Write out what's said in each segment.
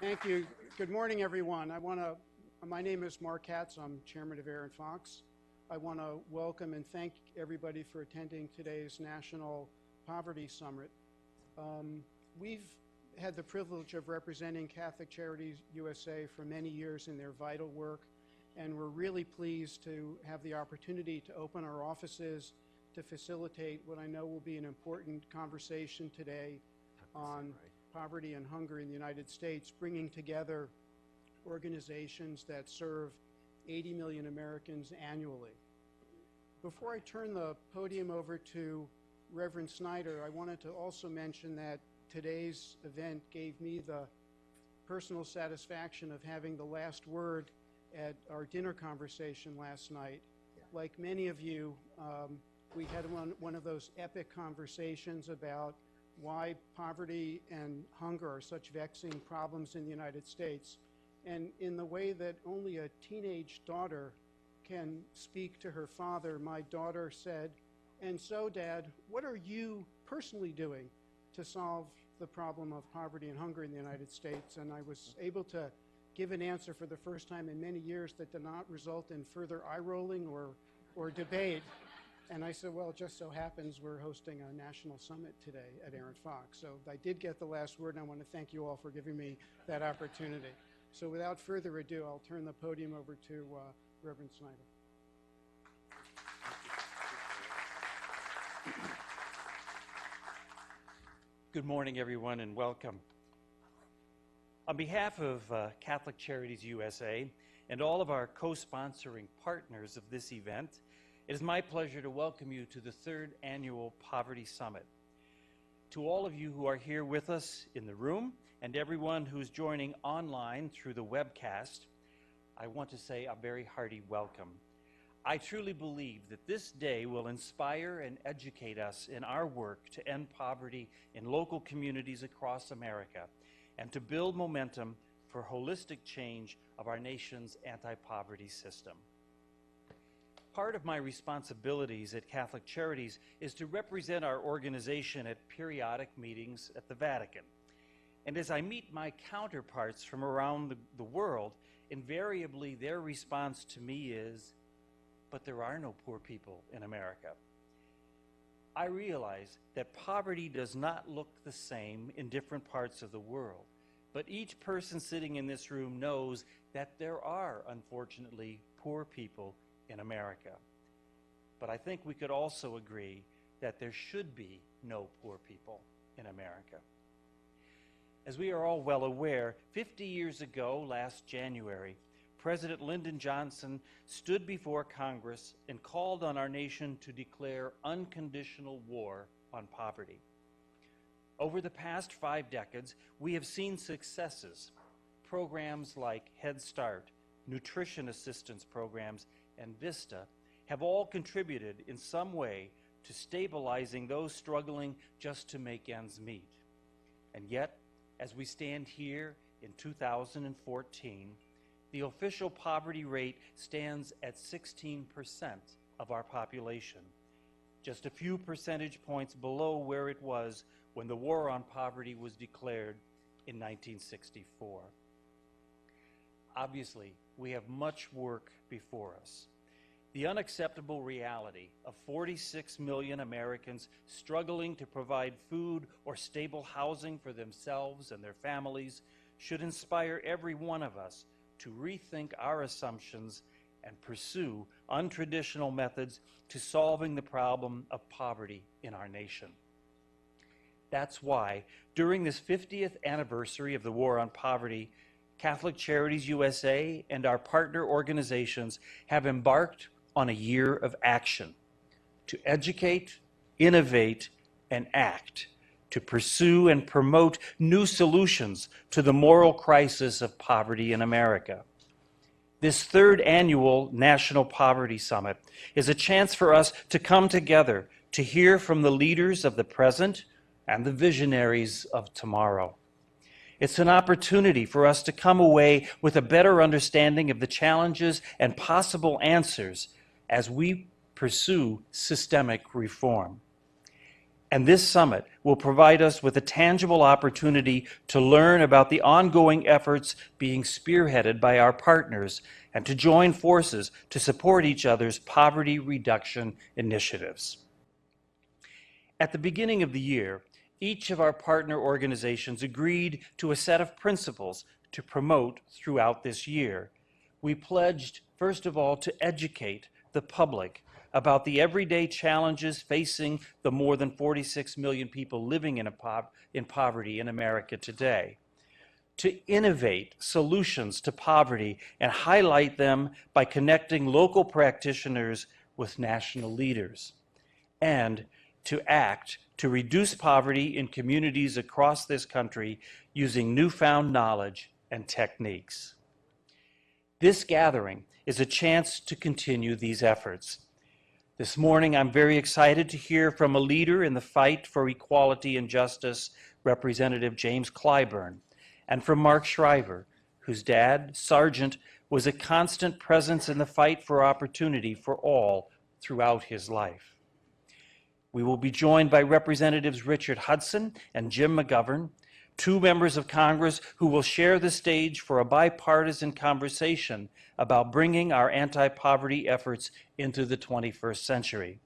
Thank you. Good morning, everyone. My name is Mark Katz. I'm chairman of Arent Fox. I want to welcome and thank everybody for attending today's National Poverty Summit. We've had the privilege of representing Catholic Charities USA for many years in their vital work, and we're really pleased to have the opportunity to open our offices to facilitate what I know will be an important conversation today on poverty and hunger in the United States, bringing together organizations that serve 80 million Americans annually. Before I turn the podium over to Reverend Snyder, I wanted to also mention that today's event gave me the personal satisfaction of having the last word at our dinner conversation last night. Like many of you, we had one of those epic conversations about why poverty and hunger are such vexing problems in the United States. And in the way that only a teenage daughter can speak to her father, my daughter said, "And so, Dad, what are you personally doing to solve the problem of poverty and hunger in the United States?" And I was able to give an answer for the first time in many years that did not result in further eye-rolling or debate. And I said, well, it just so happens we're hosting a national summit today at Arent Fox. So I did get the last word, and I want to thank you all for giving me that opportunity. So without further ado, I'll turn the podium over to Reverend Snyder. Good morning, everyone, and welcome. On behalf of Catholic Charities USA and all of our co-sponsoring partners of this event, it is my pleasure to welcome you to the third annual Poverty Summit. To all of you who are here with us in the room and everyone who's joining online through the webcast, I want to say a very hearty welcome. I truly believe that this day will inspire and educate us in our work to end poverty in local communities across America and to build momentum for holistic change of our nation's anti-poverty system. Part of my responsibilities at Catholic Charities is to represent our organization at periodic meetings at the Vatican. And as I meet my counterparts from around the world, invariably their response to me is, "But there are no poor people in America." I realize that poverty does not look the same in different parts of the world, but each person sitting in this room knows that there are, unfortunately, poor people in America. But I think we could also agree that there should be no poor people in America. As we are all well aware, 50 years ago, last January, President Lyndon Johnson stood before Congress and called on our nation to declare unconditional war on poverty. Over the past 5 decades, we have seen successes. Programs like Head Start, nutrition assistance programs, and VISTA have all contributed in some way to stabilizing those struggling just to make ends meet. And yet, as we stand here in 2014, the official poverty rate stands at 16% of our population, just a few percentage points below where it was when the war on poverty was declared in 1964. Obviously, we have much work before us. The unacceptable reality of 46 million Americans struggling to provide food or stable housing for themselves and their families should inspire every one of us to rethink our assumptions and pursue untraditional methods to solving the problem of poverty in our nation. That's why, during this 50th anniversary of the War on Poverty, Catholic Charities USA and our partner organizations have embarked on a year of action to educate, innovate, and act, to pursue and promote new solutions to the moral crisis of poverty in America. This third annual National Poverty Summit is a chance for us to come together to hear from the leaders of the present and the visionaries of tomorrow. It's an opportunity for us to come away with a better understanding of the challenges and possible answers as we pursue systemic reform. And this summit will provide us with a tangible opportunity to learn about the ongoing efforts being spearheaded by our partners and to join forces to support each other's poverty reduction initiatives. At the beginning of the year, each of our partner organizations agreed to a set of principles to promote throughout this year. We pledged, first of all, to educate the public about the everyday challenges facing the more than 46 million people living in poverty in America today, to innovate solutions to poverty and highlight them by connecting local practitioners with national leaders, and to act to reduce poverty in communities across this country using newfound knowledge and techniques. This gathering is a chance to continue these efforts. This morning, I'm very excited to hear from a leader in the fight for equality and justice, Representative James Clyburn, and from Mark Shriver, whose dad, Sargent, was a constant presence in the fight for opportunity for all throughout his life. We will be joined by Representatives Richard Hudson and Jim McGovern, two members of Congress who will share the stage for a bipartisan conversation about bringing our anti-poverty efforts into the 21st century.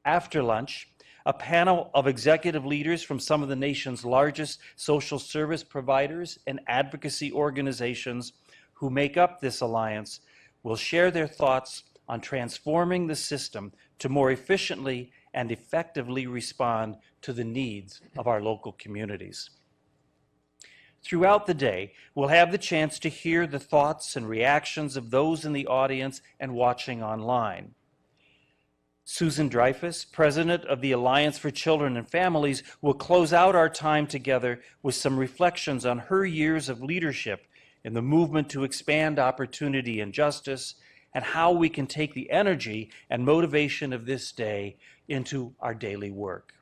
After lunch, a panel of executive leaders from some of the nation's largest social service providers and advocacy organizations who make up this alliance will share their thoughts on transforming the system to more efficiently and effectively respond to the needs of our local communities. Throughout the day, we'll have the chance to hear the thoughts and reactions of those in the audience and watching online. Susan Dreyfus, president of the Alliance for Children and Families, will close out our time together with some reflections on her years of leadership in the movement to expand opportunity and justice, and how we can take the energy and motivation of this day into our daily work.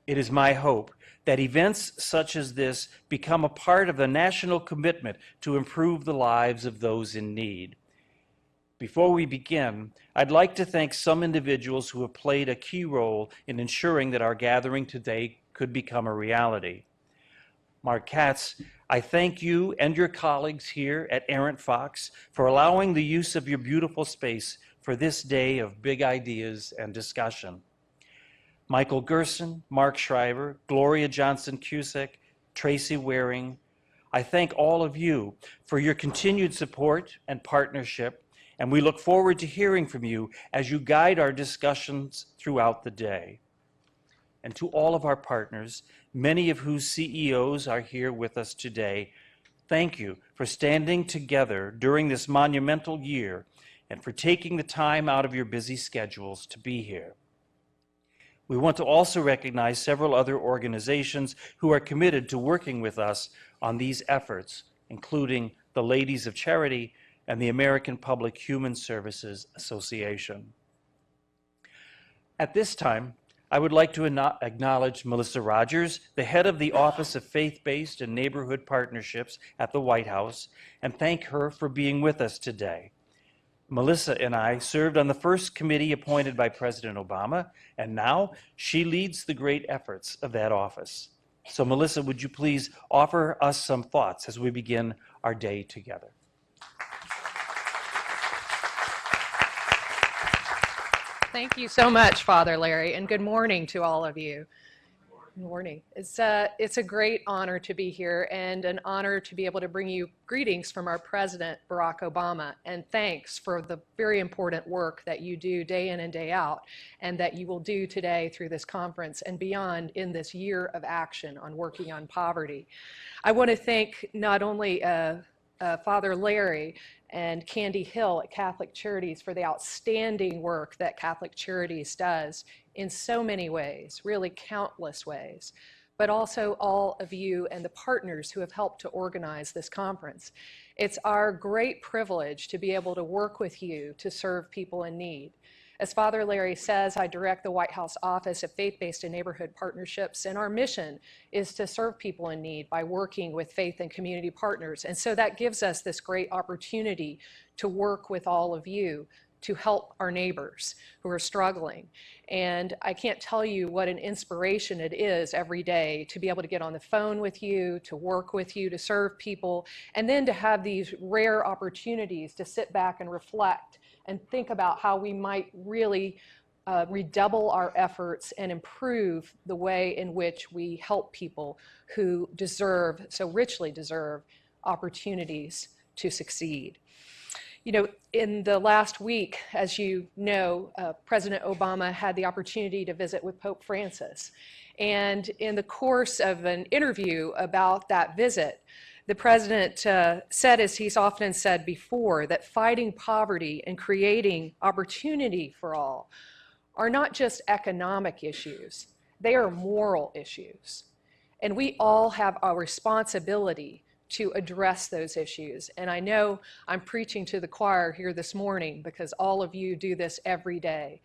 It is my hope that events such as this become a part of the national commitment to improve the lives of those in need. Before we begin, I'd like to thank some individuals who have played a key role in ensuring that our gathering today could become a reality. Mark Katz, I thank you and your colleagues here at Arent Fox for allowing the use of your beautiful space for this day of big ideas and discussion. Michael Gerson, Mark Shriver, Gloria Johnson-Cusick, Tracy Waring, I thank all of you for your continued support and partnership, and we look forward to hearing from you as you guide our discussions throughout the day. And to all of our partners, many of whose CEOs are here with us today, thank you for standing together during this monumental year and for taking the time out of your busy schedules to be here. We want to also recognize several other organizations who are committed to working with us on these efforts, including the Ladies of Charity and the American Public Human Services Association. At this time, I would like to acknowledge Melissa Rogers, the head of the Office of Faith-Based and Neighborhood Partnerships at the White House, and thank her for being with us today. Melissa and I served on the first committee appointed by President Obama, and now she leads the great efforts of that office. So Melissa, would you please offer us some thoughts as we begin our day together? Thank you so much, Father Larry, and good morning to all of you. Good morning. It's a great honor to be here and an honor to be able to bring you greetings from our President, Barack Obama, and thanks for the very important work that you do day in and day out and that you will do today through this conference and beyond in this year of action on working on poverty. I want to thank not only Father Larry and Candy Hill at Catholic Charities for the outstanding work that Catholic Charities does in so many ways, really countless ways, but also all of you and the partners who have helped to organize this conference. It's our great privilege to be able to work with you to serve people in need. As Father Larry says, I direct the White House Office of Faith-Based and Neighborhood Partnerships, and our mission is to serve people in need by working with faith and community partners. And so that gives us this great opportunity to work with all of you to help our neighbors who are struggling. And I can't tell you what an inspiration it is every day to be able to get on the phone with you, to work with you, to serve people, and then to have these rare opportunities to sit back and reflect and think about how we might really redouble our efforts and improve the way in which we help people who so richly deserve opportunities to succeed. You know, in the last week, as you know, President Obama had the opportunity to visit with Pope Francis. And in the course of an interview about that visit, the president said, as he's often said before, that fighting poverty and creating opportunity for all are not just economic issues, they are moral issues. And we all have a responsibility to address those issues. And I know I'm preaching to the choir here this morning because all of you do this every day.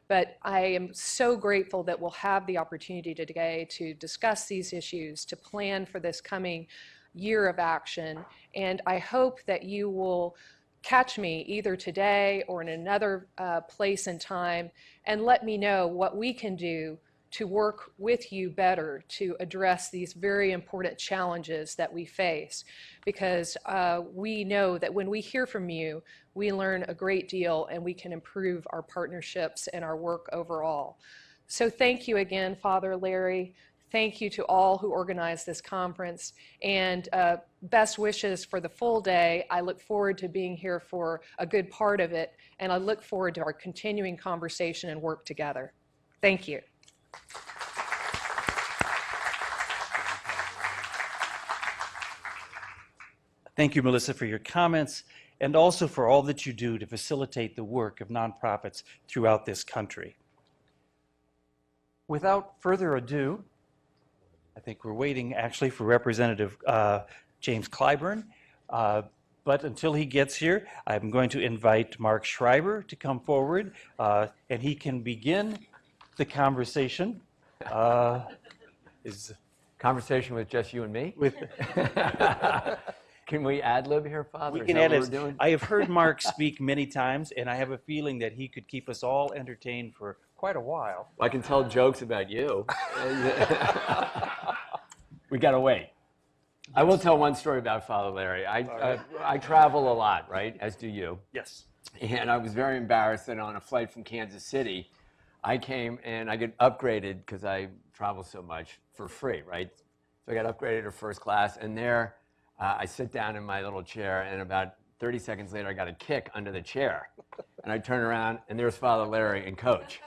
But I am so grateful that we'll have the opportunity today to discuss these issues, to plan for this coming year of action. And I hope that you will catch me either today or in another place and time and let me know what we can do to work with you better to address these very important challenges that we face, because we know that when we hear from you, we learn a great deal and we can improve our partnerships and our work overall. So thank you again, Father Larry. Thank you to all who organized this conference, and best wishes for the full day. I look forward to being here for a good part of it, and I look forward to our continuing conversation and work together. Thank you. Thank you, Melissa, for your comments and also for all that you do to facilitate the work of nonprofits throughout this country. Without further ado, I think we're waiting actually for Representative James Clyburn. But until he gets here, I'm going to invite Mark Shriver to come forward, and he can begin the conversation. Is conversation with just you and me? With Can we ad-lib here, Father? we can add it. I have heard Mark speak many times, and I have a feeling that he could keep us all entertained for quite a while. I can tell jokes about you. We gotta wait. I will tell one story about Father Larry. I travel a lot, right, as do you. Yes. And I was very embarrassed that on a flight from Kansas City, I came and I get upgraded because I travel so much for free, right? So I got upgraded to first class, and there I sit down in my little chair, and about 30 seconds later, I got a kick under the chair. And I turn around, and there's Father Larry and Coach.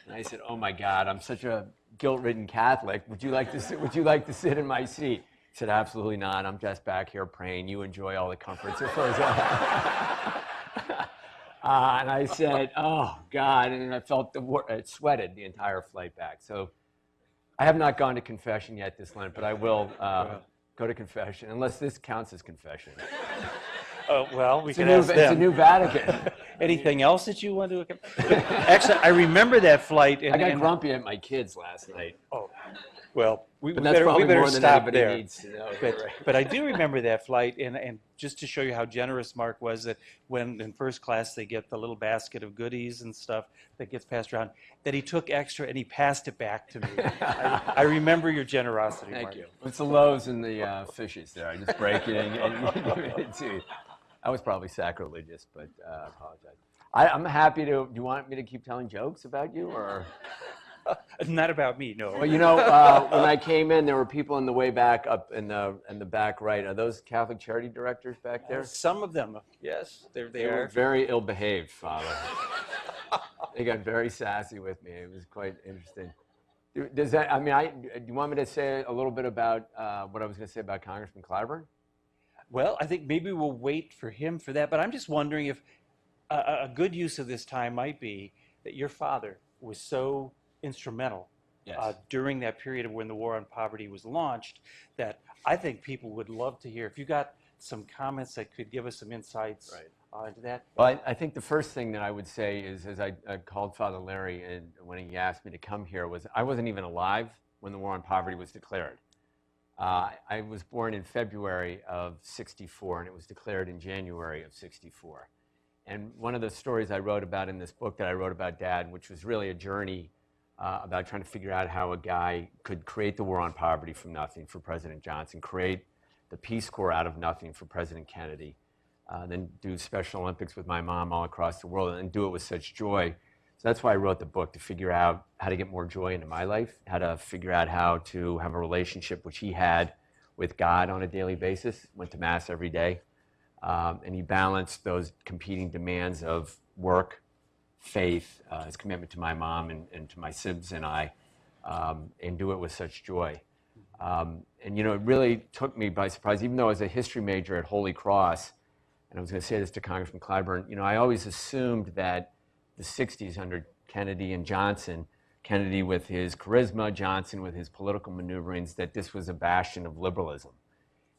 And I said, "Oh my God, I'm such a guilt-ridden Catholic. Would you like to sit in my seat?" He said, "Absolutely not. I'm just back here praying. You enjoy all the comforts of first class." And I said, "Oh God," and I felt it sweated the entire flight back. So I have not gone to confession yet this Lent, but I will go to confession, unless this counts as confession. Well, we can ask them. It's a new Vatican. Anything else that you want to? Actually, I remember that flight. I got grumpy at my kids last night. Oh, well, we But that's better probably more than stop anybody there. needs to know. But I do remember that flight, and just to show you how generous Mark was, that when in first class they get the little basket of goodies and stuff that gets passed around, that he took extra and he passed it back to me. I remember your generosity, Thank Mark. you. It's the loaves and the fishes there. I just break it and give it to you. That was probably sacrilegious, but I apologize. I'm happy to. Do you want me to keep telling jokes about you, or? Not about me, no. Well, you know, when I came in, there were people in the way back up in the back right. Are those Catholic Charity directors back there? Some of them, yes, they They were are. very ill-behaved, Father. They got very sassy with me. It was quite interesting. Does that? I mean, do you want me to say a little bit about what I was going to say about Congressman Clyburn? Well, I think maybe we'll wait for him for that, but I'm just wondering if a good use of this time might be that your father was so instrumental during that period of when the War on Poverty was launched that I think people would love to hear. If you got some comments that could give us some insights into that. Well, I think the first thing that I would say is, as I called Father Larry and when he asked me to come here, was I wasn't even alive when the War on Poverty was declared. I was born in February of '64, and it was declared in January of '64. And one of the stories I wrote about in this book that I wrote about Dad, which was really a journey about trying to figure out how a guy could create the war on poverty from nothing for President Johnson, create the Peace Corps out of nothing for President Kennedy, then do Special Olympics with my mom all across the world, and do it with such joy. So that's why I wrote the book, to figure out how to get more joy into my life, how to figure out how to have a relationship, which he had, with God on a daily basis, went to Mass every day. And he balanced those competing demands of work, faith, his commitment to my mom and to my sibs and I, and do it with such joy. And it really took me by surprise, even though I was a history major at Holy Cross, and I was going to say this to Congressman Clyburn, I always assumed that the 60s under Kennedy and Johnson, Kennedy with his charisma, Johnson with his political maneuverings, that this was a bastion of liberalism.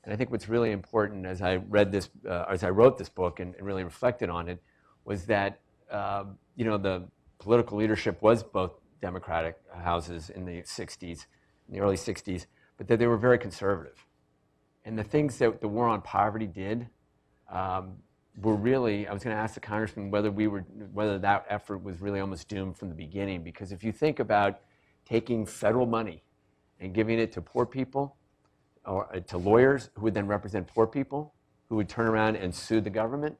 And I think what's really important as I read this, as I wrote this book and really reflected on it, was that the political leadership was both Democratic houses in the 60s, in the early 60s, but that they were very conservative. And the things that the war on poverty did were really, I was going to ask the congressman whether that effort was really almost doomed from the beginning, because if you think about taking federal money and giving it to poor people, or to lawyers who would then represent poor people, who would turn around and sue the government,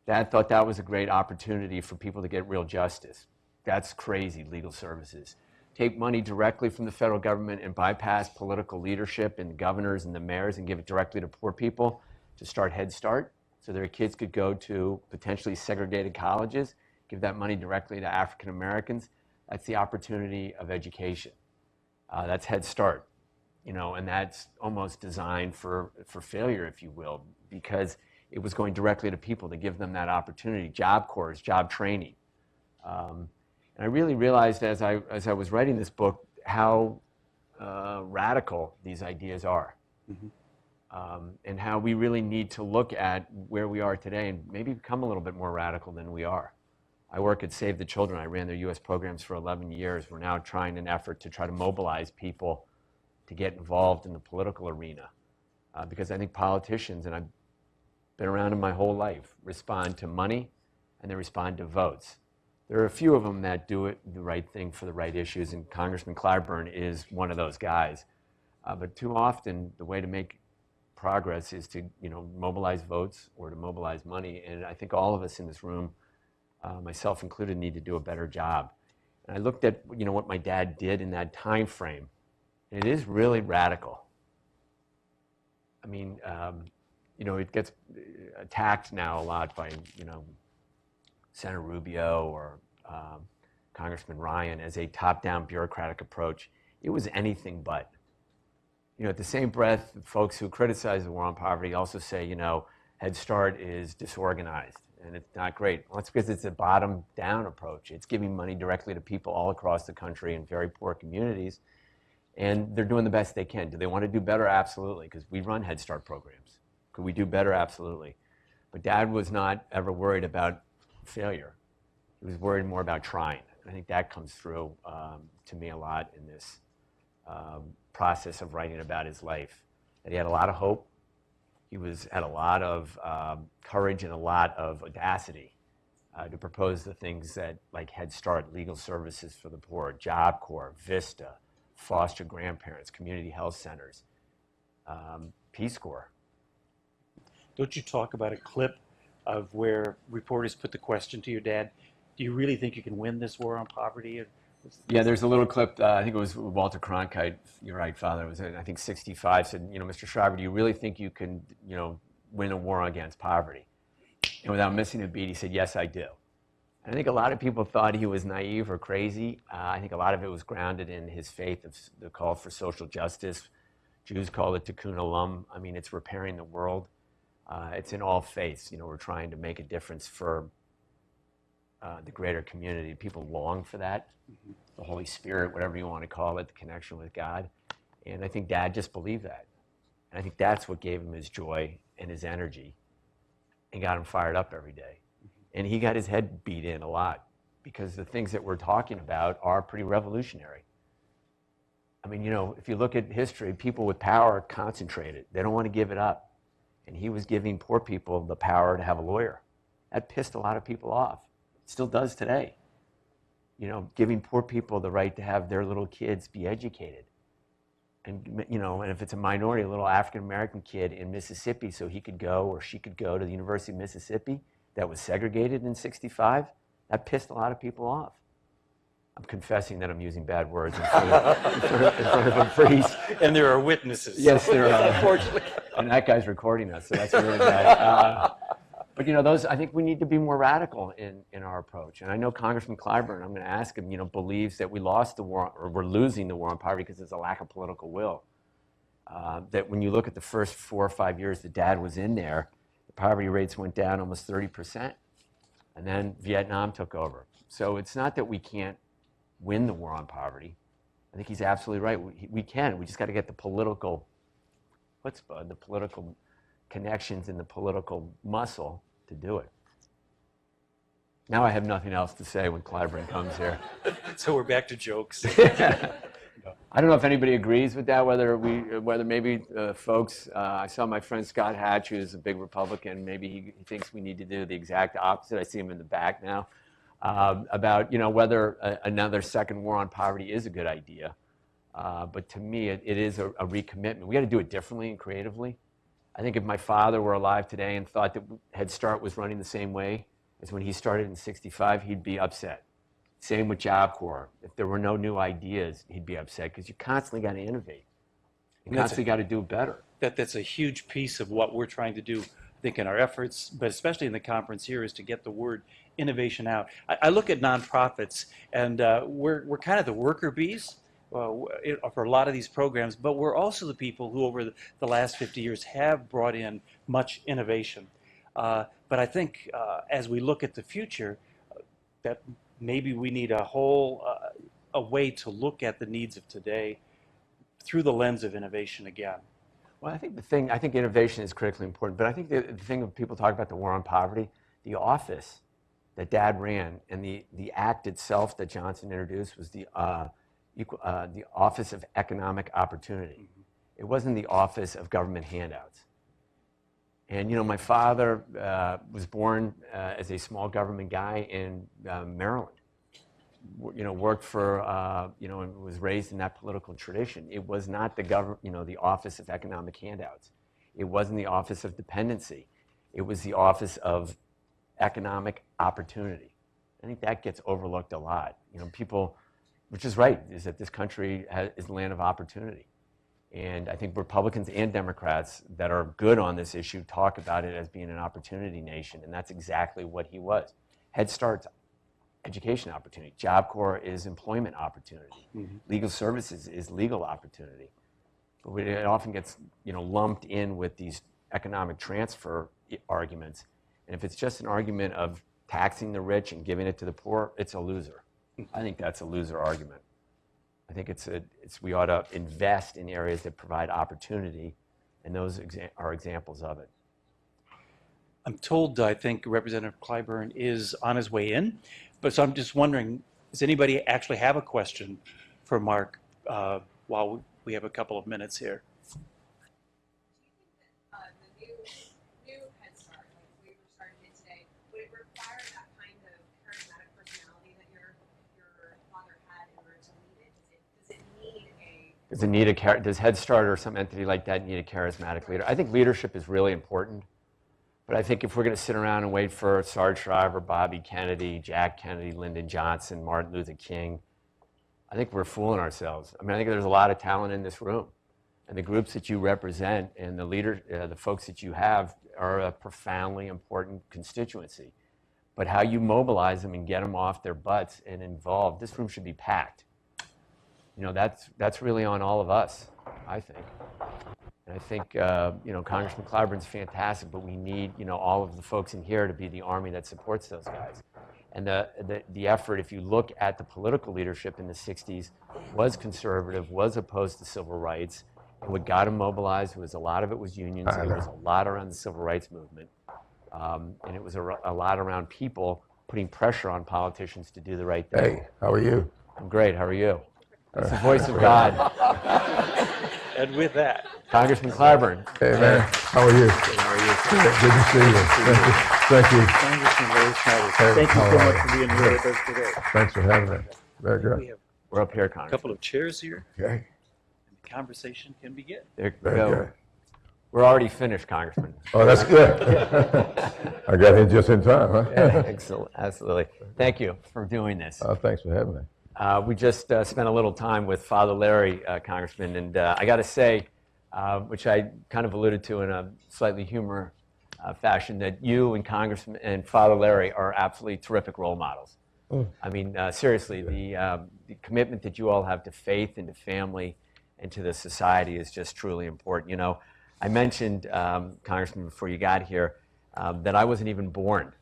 Dad thought that was a great opportunity for people to get real justice. That's crazy, legal services. Take money directly from the federal government and bypass political leadership and the governors and the mayors and give it directly to poor people to start Head Start, so their kids could go to potentially segregated colleges, give that money directly to African Americans. That's the opportunity of education. That's Head Start. And that's almost designed for failure, if you will, because it was going directly to people to give them that opportunity. Job Corps, job training. And I really realized as I was writing this book how radical these ideas are. Mm-hmm. And how we really need to look at where we are today and maybe become a little bit more radical than we are. I work at Save the Children. I ran their U.S. programs for 11 years. We're now trying an effort to try to mobilize people to get involved in the political arena. Because I think politicians, and I've been around them my whole life, respond to money and they respond to votes. There are a few of them that do it the right thing for the right issues, and Congressman Clyburn is one of those guys. But too often, the way to make progress is to mobilize votes or to mobilize money, and I think all of us in this room, myself included, need to do a better job. And I looked at what my dad did in that time frame. It is really radical. I mean, it gets attacked now a lot by, Senator Rubio or Congressman Ryan as a top-down bureaucratic approach. It was anything but. At the same breath, folks who criticize the war on poverty also say, Head Start is disorganized and it's not great. Well, that's because it's a bottom-down approach. It's giving money directly to people all across the country in very poor communities. And they're doing the best they can. Do they want to do better? Absolutely, because we run Head Start programs. Could we do better? Absolutely. But Dad was not ever worried about failure. He was worried more about trying. I think that comes through to me a lot in this process of writing about his life. That he had a lot of hope. He had a lot of courage and a lot of audacity to propose the things that, like Head Start, legal services for the poor, Job Corps, Vista, foster grandparents, community health centers, Peace Corps. Don't you talk about a clip of where reporters put the question to your dad, do you really think you can win this war on poverty? Yeah, there's a little clip, I think it was Walter Cronkite, you're right, Father, it was, I think, 65, said, Mr. Shriver, do you really think you can, win a war against poverty? And without missing a beat, he said, yes, I do. I think a lot of people thought he was naive or crazy. I think a lot of it was grounded in his faith of the call for social justice. Jews call it tikkun olam. I mean, it's repairing the world. It's in all faiths. We're trying to make a difference for the greater community. People long for that. Mm-hmm. The Holy Spirit, whatever you want to call it, the connection with God. And I think Dad just believed that. And I think that's what gave him his joy and his energy and got him fired up every day. And he got his head beat in a lot because the things that we're talking about are pretty revolutionary. I mean, if you look at history, people with power concentrate it. They don't want to give it up. And he was giving poor people the power to have a lawyer, That pissed a lot of people off. It still does today. You know, giving poor people the right to have their little kids be educated. And, you know, and if it's a minority, a little African-American kid in Mississippi, so he could go or she could go to the University of Mississippi that was segregated in '65, that pissed a lot of people off. I'm confessing that I'm using bad words in front of a priest. And there are witnesses. Yes, there are. Unfortunately. And that guy's recording us, so that's really bad. But, you know, I think we need to be more radical in our approach. And I know Congressman Clyburn, I'm going to ask him, you know, believes that we lost the war, or we're losing the war on poverty because there's a lack of political will. That when you look at the first 4 or 5 years that Dad was in there, the poverty rates went down almost 30%. And then Vietnam took over. So it's not that we can't win the war on poverty. I think he's absolutely right. We can. We just got to get the political chutzpah, the political connections and the political muscle to do it. Now I have nothing else to say when Clyburn comes here. So we're back to jokes. I don't know if anybody agrees with that, whether maybe folks, I saw my friend Scott Hatch, who's a big Republican, maybe he thinks we need to do the exact opposite. I see him in the back now, about, you know, whether another second war on poverty is a good idea. But to me, it is a recommitment. We got to do it differently and creatively. I think if my father were alive today and thought that Head Start was running the same way as when he started in '65, he'd be upset. Same with Job Corps. If there were no new ideas, he'd be upset because you constantly got to innovate. You constantly got to do better. That's a huge piece of what we're trying to do, I think, in our efforts, but especially in the conference here, is to get the word innovation out. I look at nonprofits, and we're kind of the worker bees for a lot of these programs, but we're also the people who over the last 50 years have brought in much innovation. But I think as we look at the future, that maybe we need a way to look at the needs of today through the lens of innovation again. Well, I think innovation is critically important, but I think the thing when people talk about the war on poverty, the office that Dad ran and the act itself that Johnson introduced was the Office of Economic Opportunity. Mm-hmm. It wasn't the Office of Government Handouts. And, you know, my father was born as a small government guy in Maryland. You know, worked for, you know, and was raised in that political tradition. It was not the Office of Economic Handouts. It wasn't the Office of Dependency. It was the Office of Economic Opportunity. I think that gets overlooked a lot. You know, people, which is right, is that this country is a land of opportunity. And I think Republicans and Democrats that are good on this issue talk about it as being an opportunity nation, and that's exactly what he was. Head Start's education opportunity. Job Corps is employment opportunity. Mm-hmm. Legal services is legal opportunity. But it often gets, you know, lumped in with these economic transfer arguments. And if it's just an argument of taxing the rich and giving it to the poor, it's a loser. I think that's a loser argument. I think we ought to invest in areas that provide opportunity, and those are examples of it. I'm told, I think Representative Clyburn is on his way in, but so I'm just wondering, does anybody actually have a question for Mark while we have a couple of minutes here? Do you think that the new Head Start, like we were starting it today, would it require that kind of charismatic personality that your father had in order to lead it? Does Head Start or some entity like that need a charismatic leader? I think leadership is really important. But I think if we're going to sit around and wait for Sargent Shriver, Bobby Kennedy, Jack Kennedy, Lyndon Johnson, Martin Luther King, I think we're fooling ourselves. I mean, I think there's a lot of talent in this room. And the groups that you represent and the folks that you have are a profoundly important constituency. But how you mobilize them and get them off their butts and involved, this room should be packed. You know, that's really on all of us, I think. And I think, you know, Congressman Clyburn's fantastic, but we need, you know, all of the folks in here to be the army that supports those guys. And the effort, if you look at the political leadership in the 60s, was conservative, was opposed to civil rights. And what got them mobilized was a lot of it was unions. It was a lot around the civil rights movement. And it was a lot around people putting pressure on politicians to do the right thing. Hey, how are you? I'm great. How are you? It's the voice of God. And with that, Congressman Clyburn. Hey, man. How are you? Good to see you. Thank you. Congressman Larry Snyder, Hey, thank you how so are much you? for being here with us today. Thanks for having me. Very We good. have We're up here, a Congressman. couple of chairs here, Okay. and the conversation can begin. There you Very go. good. We're already finished, Congressman. Oh, that's good. I got here just in time, huh? Yeah, excellent. Absolutely. Thank you for doing this. Thanks for having me. We just spent a little time with Father Larry, Congressman, and I got to say, which I kind of alluded to in a slightly humor fashion, that you and Congressman and Father Larry are absolutely terrific role models. I mean, seriously, the commitment that you all have to faith and to family and to the society is just truly important. You know, I mentioned, Congressman, before you got here, that I wasn't even born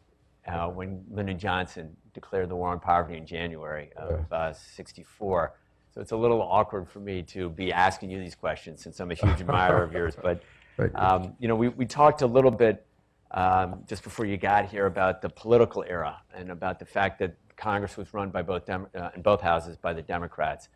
when Lyndon Johnson declared the war on poverty in January of '64. So it's a little awkward for me to be asking you these questions since I'm a huge admirer of yours. But, you know, we talked a little bit just before you got here about the political era and about the fact that Congress was run by in both houses by the Democrats,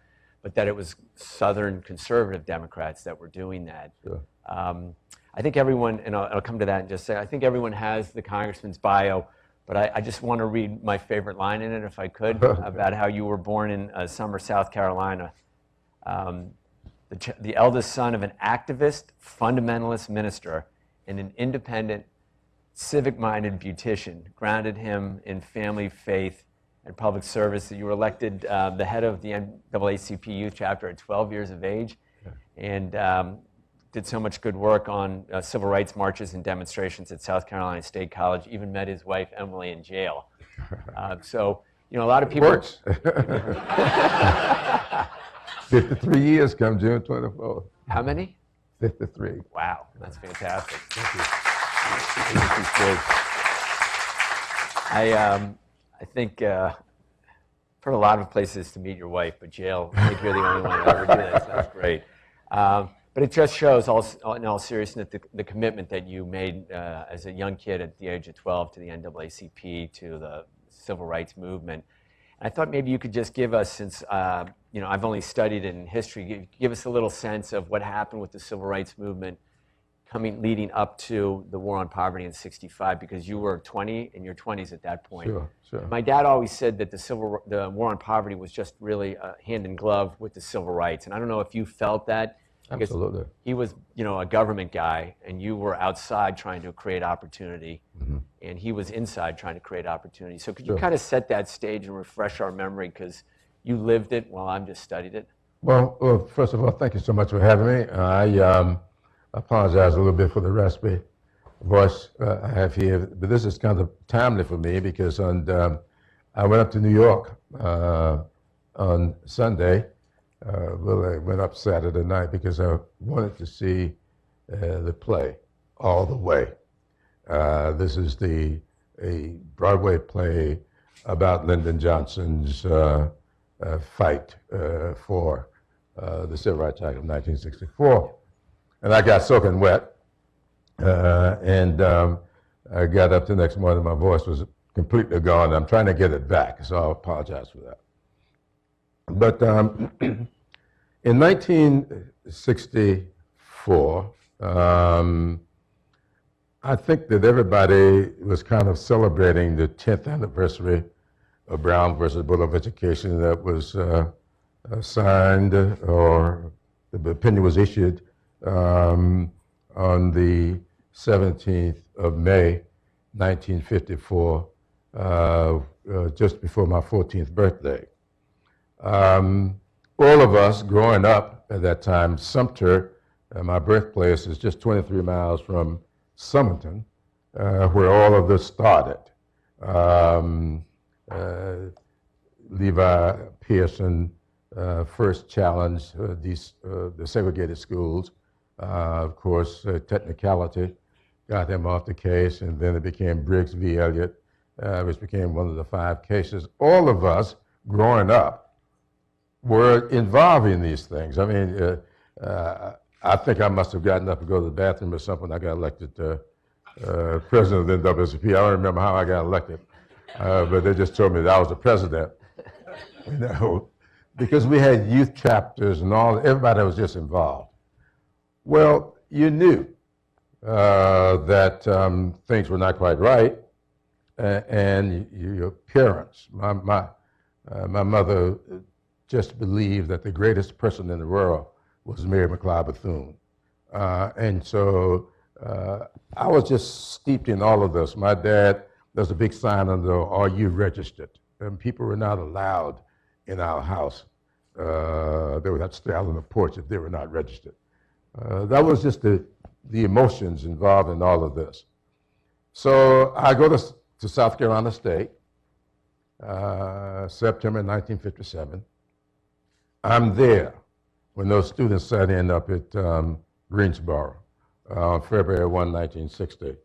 but that it was Southern conservative Democrats that were doing that. Sure. I think everyone, and I'll come to that and just say, I think everyone has the congressman's bio, but I just want to read my favorite line in it, if I could, about how you were born in Summer, South Carolina. The eldest son of an activist, fundamentalist minister and an independent, civic-minded beautician, grounded him in family, faith, and public service. You were elected the head of the NAACP Youth Chapter at 12 years of age, and did so much good work on civil rights marches and demonstrations at South Carolina State College, even met his wife, Emily, in jail. So, you know, a lot of people... Works. 53 years come June 24th. How many? 53. Wow, that's fantastic. Thank you. I think I've heard a lot of places to meet your wife, but jail, I think you're the only one to ever do that, so that's great. But it just shows, in all seriousness, the commitment that you made as a young kid at the age of 12 to the NAACP, to the civil rights movement. And I thought maybe you could just give us, since you know, I've only studied it in history, give us a little sense of what happened with the civil rights movement leading up to the war on poverty in '65, because you were 20, in your 20s at that point. Sure, sure. My dad always said that the war on poverty was just really hand in glove with the civil rights, and I don't know if you felt that. Absolutely. He was, you know, a government guy, and you were outside trying to create opportunity, and he was inside trying to create opportunity. So could you kind of set that stage and refresh our memory, because you lived it while I'm just studied it? Well, first of all, thank you so much for having me. I apologize a little bit for the raspy voice I have here, but this is kind of timely for me because I went up to New York on Sunday. Well, I went up Saturday night because I wanted to see the play All the Way. This is a Broadway play about Lyndon Johnson's fight for the Civil Rights Act of 1964. And I got soaking wet, and I got up the next morning, my voice was completely gone. I'm trying to get it back, so I apologize for that. But in 1964, I think that everybody was kind of celebrating the 10th anniversary of Brown versus Board of Education that was signed, or the opinion was issued on the 17th of May, 1954, just before my 14th birthday. All of us growing up at that time, Sumter, my birthplace, is just 23 miles from Summerton, where all of this started. Levi Pearson first challenged the segregated schools. Of course, technicality got him off the case, and then it became Briggs v. Elliott, which became one of the 5 cases. All of us growing up were involved in these things. I mean, I think I must have gotten up to go to the bathroom or something. I got elected president of the NAACP. I don't remember how I got elected, but they just told me that I was the president. You know, because we had youth chapters and everybody was just involved. Well, you knew that things were not quite right, and your parents, my mother just believed that the greatest person in the world was Mary McLeod Bethune. And so I was just steeped in all of this. My dad, there's a big sign on the door, "Are you registered?" And people were not allowed in our house. They would have to stay out on the porch if they were not registered. That was just the emotions involved in all of this. So I go to South Carolina State, September 1957. I'm there when those students sat in up at Greensboro on February 1, 1960.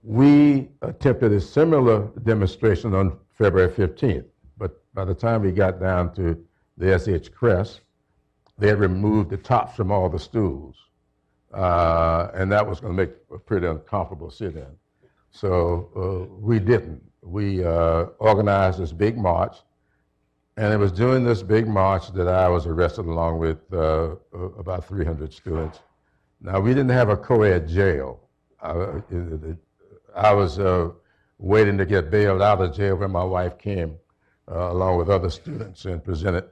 We attempted a similar demonstration on February 15th, but by the time we got down to the S.H. Crest, they had removed the tops from all the stools, and that was going to make a pretty uncomfortable sit-in. So we didn't. We organized this big march, and it was during this big march that I was arrested along with about 300 students. Now, we didn't have a co-ed jail. I was waiting to get bailed out of jail when my wife came along with other students and presented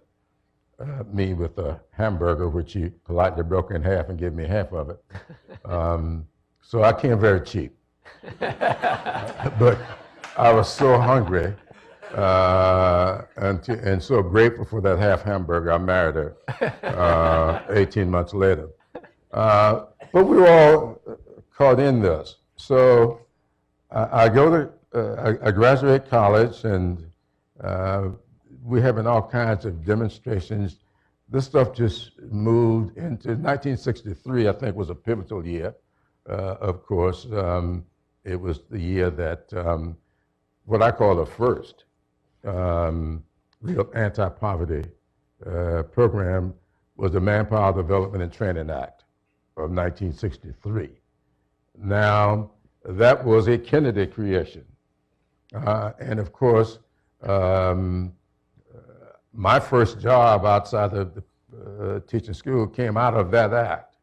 me with a hamburger, which he politely broke in half and gave me half of it. So I came very cheap. But I was so hungry and so grateful for that half hamburger, I married her 18 months later. But we were all caught in this. So I graduate college, and we're having all kinds of demonstrations. This stuff just moved into 1963, I think, was a pivotal year. Of course, it was the year that what I call the first real anti-poverty program was the Manpower Development and Training Act of 1963. Now, that was a Kennedy creation. And of course, my first job outside of the teaching school came out of that act.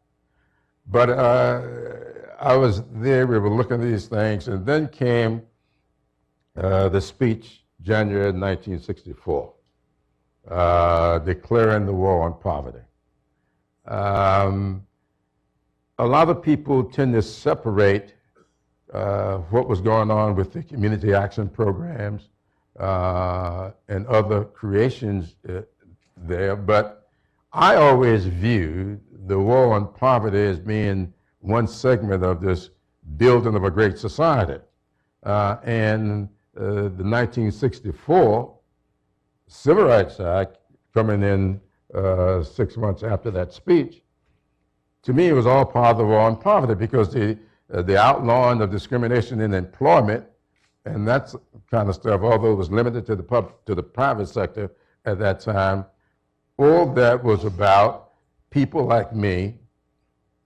But I was there, we were looking at these things, and then came the speech, January 1964, declaring the war on poverty. A lot of people tend to separate what was going on with the community action programs and other creations there, but I always view the war on poverty as being one segment of this building of a great society. And the 1964 Civil Rights Act, coming in 6 months after that speech, to me it was all part of the war on poverty, because the outlawing of discrimination in employment and that kind of stuff, although it was limited to the private sector at that time, all that was about people like me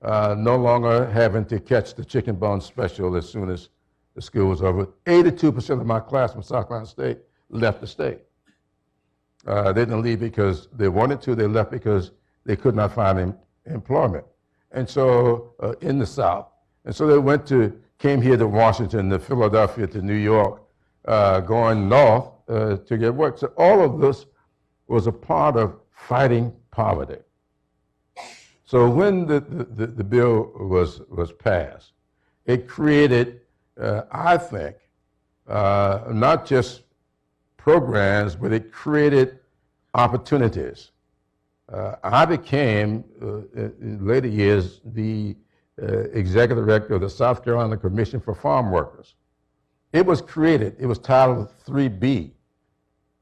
no longer having to catch the chicken bone special as soon as the school was over. 82% of my class from South Carolina State left the state. They didn't leave because they wanted to, they left because they could not find employment. And so in the South. And so they came here to Washington, to Philadelphia, to New York, going north to get work. So all of this was a part of fighting poverty. So when the bill was passed, it created, I think, not just programs, but it created opportunities. I became, in later years, the executive director of the South Carolina Commission for Farm Workers. It was created, it was Title 3B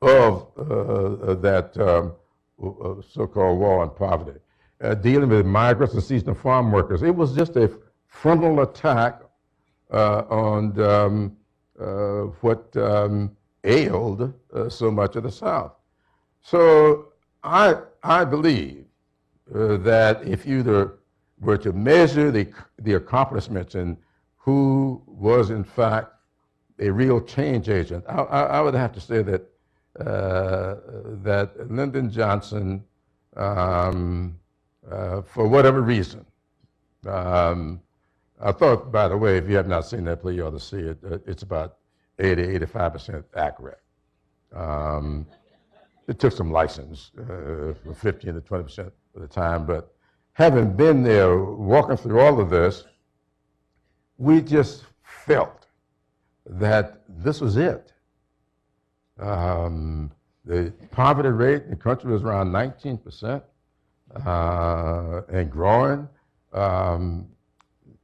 of that so-called war on poverty, dealing with migrants and seasonal farm workers. It was just a frontal attack on what ailed so much of the South. So I believe that if you were to measure the accomplishments and who was in fact a real change agent, I would have to say that that Lyndon Johnson, for whatever reason, I thought, by the way, if you have not seen that play, you ought to see it. It's about 85% accurate. It took some license, from 15 to 20% of the time, but having been there, walking through all of this, we just felt that this was it. The poverty rate in the country was around 19% and growing.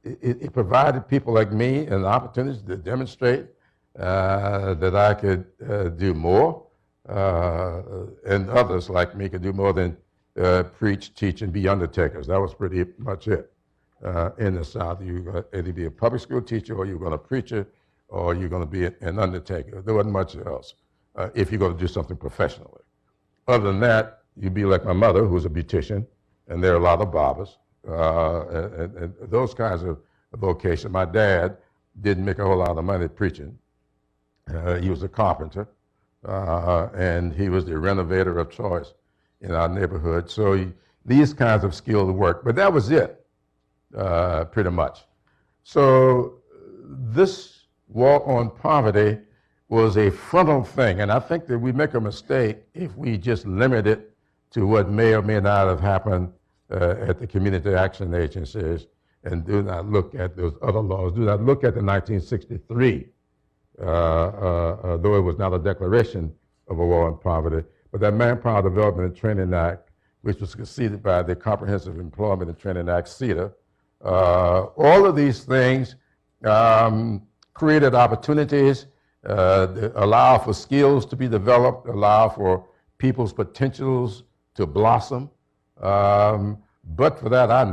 It provided people like me an opportunity to demonstrate that I could do more, and others like me could do more than preach, teach, and be undertakers. That was pretty much it in the South. You either be a public school teacher, or you're going to preach it, or you're going to be an undertaker. There wasn't much else if you're going to do something professionally. Other than that, you'd be like my mother, who's a beautician, and there are a lot of barbers, and those kinds of vocations. My dad didn't make a whole lot of money preaching. He was a carpenter, and he was the renovator of choice in our neighborhood. So these kinds of skilled work, but that was it, pretty much. So this war on poverty was a frontal thing, and I think that we make a mistake if we just limit it to what may or may not have happened at the community action agencies, and do not look at those other laws, do not look at the 1963, though it was not a declaration of a war on poverty, but that Manpower Development and Training Act, which was succeeded by the Comprehensive Employment and Training Act, CETA. All of these things created opportunities, allow for skills to be developed, allow for people's potentials to blossom. But for that, I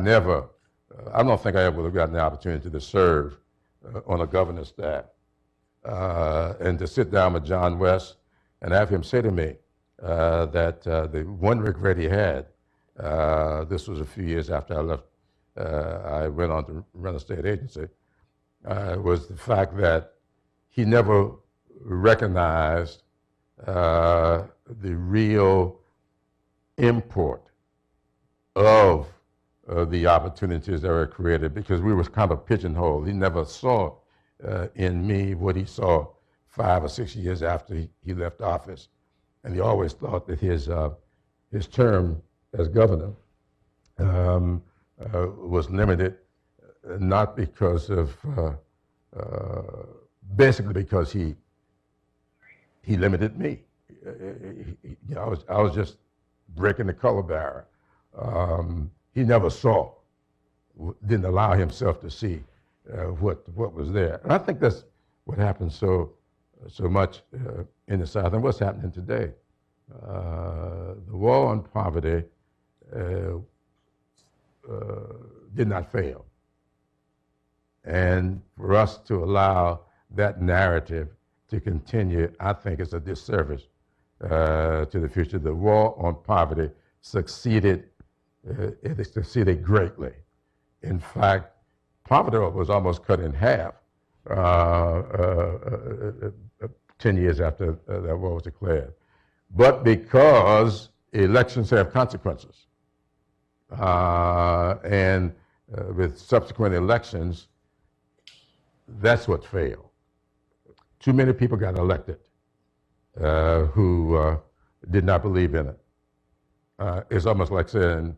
don't think I ever would have gotten the opportunity to serve on a governor's staff and to sit down with John West and have him say to me that the one regret he had, this was a few years after I left, I went on to run a state agency, was the fact that he never recognized the real import of the opportunities that were created, because we were kind of pigeonholed. He never saw in me what he saw 5 or 6 years after he left office. And he always thought that his term as governor was limited, not because of, basically because he limited me. I was just breaking the color barrier. He never saw, didn't allow himself to see what was there. And I think that's what happens so much in the South, and what's happening today. The war on poverty did not fail. And for us to allow that narrative to continue, I think is a disservice to the future. The war on poverty succeeded. It succeeded greatly. In fact, poverty was almost cut in half 10 years after that war was declared. But because elections have consequences, and with subsequent elections, that's what failed. Too many people got elected who did not believe in it. It's almost like saying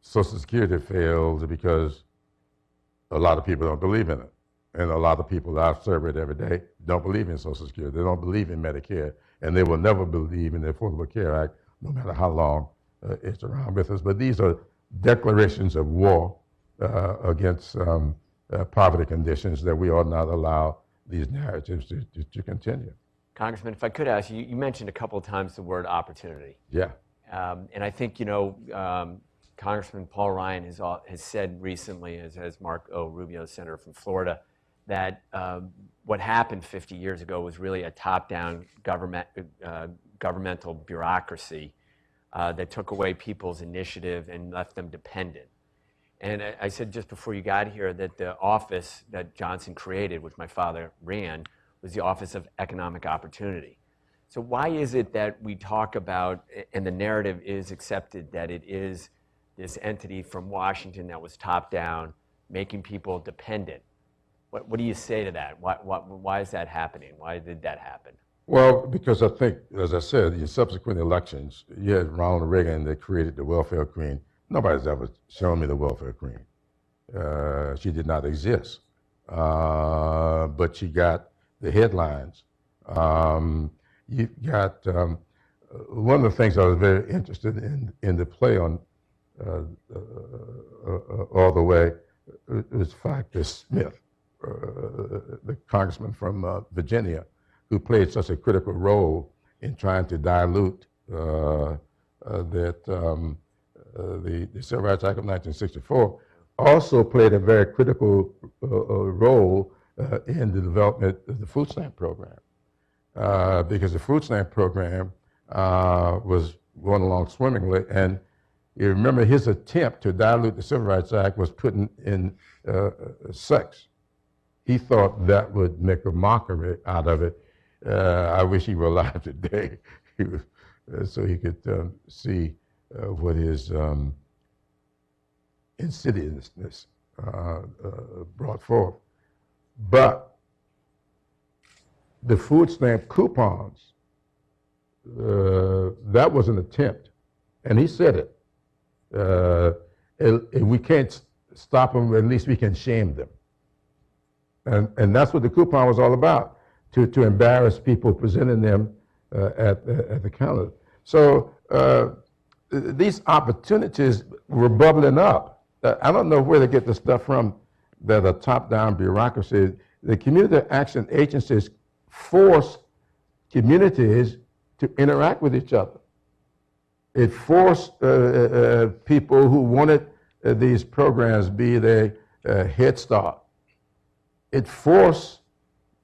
Social Security fails because a lot of people don't believe in it. And a lot of people that I've surveyed every day don't believe in Social Security. They don't believe in Medicare, and they will never believe in the Affordable Care Act, no matter how long it's around with us. But these are declarations of war against poverty conditions that we ought not allow these narratives to continue. Congressman, if I could ask you, you mentioned a couple of times the word opportunity. Yeah. And I think, Congressman Paul Ryan has said recently, as has Mark O. Rubio, the senator from Florida, that what happened 50 years ago was really a top-down governmental bureaucracy that took away people's initiative and left them dependent. And I said just before you got here that the office that Johnson created, which my father ran, was the Office of Economic Opportunity. So why is it that we talk about, and the narrative is accepted, that it is this entity from Washington that was top down, making people dependent. What do you say to that? Why is that happening? Why did that happen? Well, because I think, as I said, in subsequent elections, you had Ronald Reagan that created the welfare queen. Nobody's ever shown me the welfare queen. She did not exist. But she got the headlines. You got one of the things I was very interested in the play on All the Way was Factor Smith, the congressman from Virginia, who played such a critical role in trying to dilute the Civil Rights Act of 1964, also played a very critical role in the development of the food stamp program. Because the food stamp program was going along swimmingly, and you remember his attempt to dilute the Civil Rights Act was putting in sex. He thought that would make a mockery out of it. I wish he were alive today, so he could see what his insidiousness brought forth. But the food stamp coupons, that was an attempt, and he said it. If we can't stop them, at least we can shame them. And that's what the coupon was all about, to embarrass people presenting them at the counter. So these opportunities were bubbling up. I don't know where they get the stuff from that are top-down bureaucracy. The community action agencies force communities to interact with each other. It forced people who wanted these programs, be they Head Start. It forced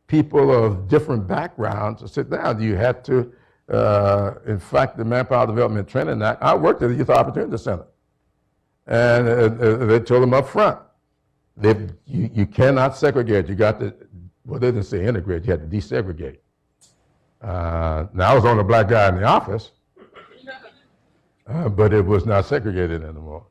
people of different backgrounds to sit down. You had to, in fact, the Manpower Development Training Act, I worked at the Youth Opportunity Center. And they told them up front, you cannot segregate. You got to, well, they didn't say integrate, you had to desegregate. Now, I was the only black guy in the office, but it was not segregated anymore.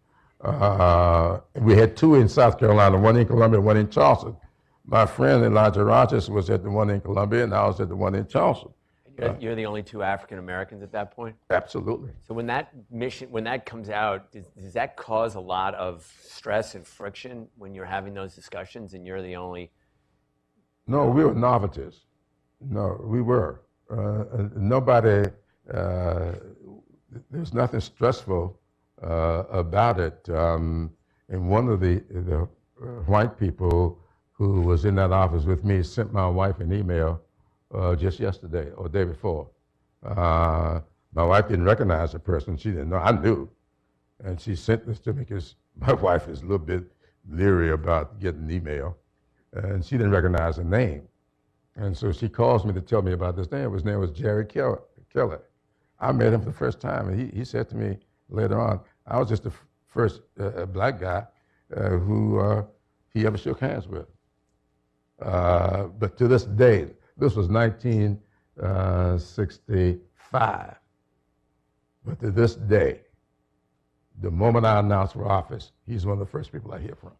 We had two in South Carolina, one in Columbia, one in Charleston. My friend Elijah Rogers was at the one in Columbia, and I was at the one in Charleston. You're the only two African Americans at that point? Absolutely. So when that mission, when that comes out, does that cause a lot of stress and friction when you're having those discussions and you're the only? No, we were novices. No, we were. Nobody, there's nothing stressful about it. And one of the white people who was in that office with me sent my wife an email just yesterday or the day before. My wife didn't recognize the person. She didn't know. I knew. And she sent this to me because my wife is a little bit leery about getting an email. And she didn't recognize the name. And so she calls me to tell me about this name. His name was Jerry Kelly. I met him for the first time, and he said to me later on, I was just the first black guy who he ever shook hands with. But to this day, this was 1965. But to this day, the moment I announced for office, he's one of the first people I hear from.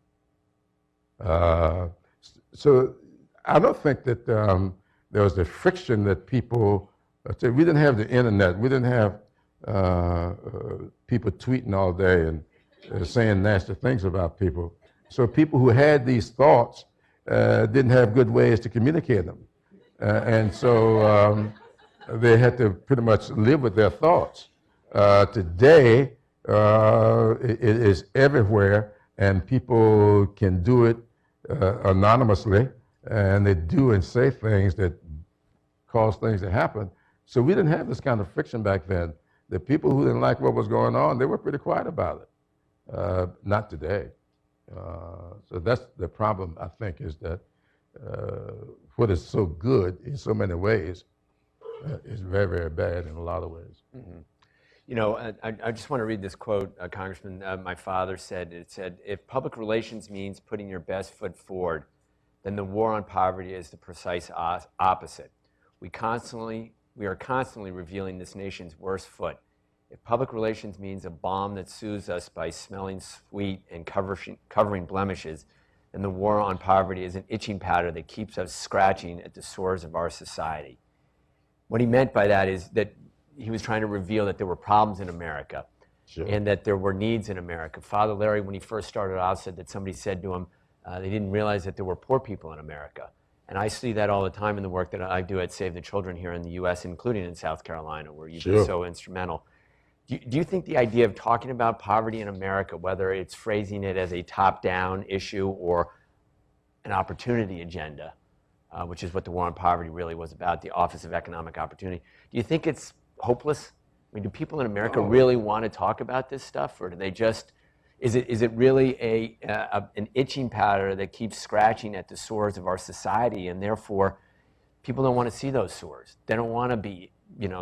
So I don't think that there was the friction that people say. We didn't have the internet. We didn't have people tweeting all day and saying nasty things about people. So people who had these thoughts didn't have good ways to communicate them. And so they had to pretty much live with their thoughts. Today, it is everywhere, and people can do it anonymously, and they do and say things that cause things to happen. So we didn't have this kind of friction back then. The people who didn't like what was going on, they were pretty quiet about it. Not today. So that's the problem, I think, is that what is so good in so many ways is very, very bad in a lot of ways. Mm-hmm. You know, I just want to read this quote, Congressman. My father said, it said, if public relations means putting your best foot forward, then the war on poverty is the precise opposite. We are constantly revealing this nation's worst foot. If public relations means a bomb that soothes us by smelling sweet and covering blemishes, and the war on poverty is an itching powder that keeps us scratching at the sores of our society. What he meant by that is that he was trying to reveal that there were problems in America, sure, and that there were needs in America. Father Larry, when he first started out, said that somebody said to him, they didn't realize that there were poor people in America. And I see that all the time in the work that I do at Save the Children here in the U.S., including in South Carolina, where you've been so instrumental. Do you think the idea of talking about poverty in America, whether it's phrasing it as a top-down issue or an opportunity agenda, which is what the War on Poverty really was about, the Office of Economic Opportunity, do you think it's hopeless? I mean, do people in America really want to talk about this stuff, or do they just, is it really an itching powder that keeps scratching at the sores of our society, and therefore people don't want to see those sores? They don't want to be,